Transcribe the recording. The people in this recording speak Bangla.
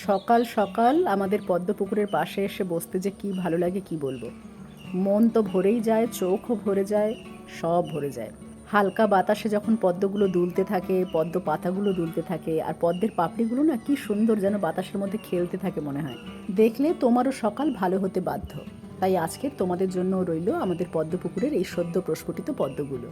সকাল সকাল আমাদের পদ্ম পুকুরের পাশে এসে বসতে যে কি ভালো লাগে কি বলবো। মন তো ভরেই যায়, চোখও ভরে যায়, সব ভরে যায়। হালকা বাতাসে যখন পদ্মগুলো দুলতে থাকে, পদ্ম পাতাগুলো দুলতে থাকে, আর পদ্মের পাপড়িগুলো না কি সুন্দর যেন বাতাসের মধ্যে খেলতে থাকে মনে হয়। দেখলে তোমারও সকাল ভালো হতে বাধ্য। তাই আজকে তোমাদের জন্য রইল আমাদের পদ্ম পুকুরের এই সদ্য প্রস্ফুটিত পদ্মগুলো।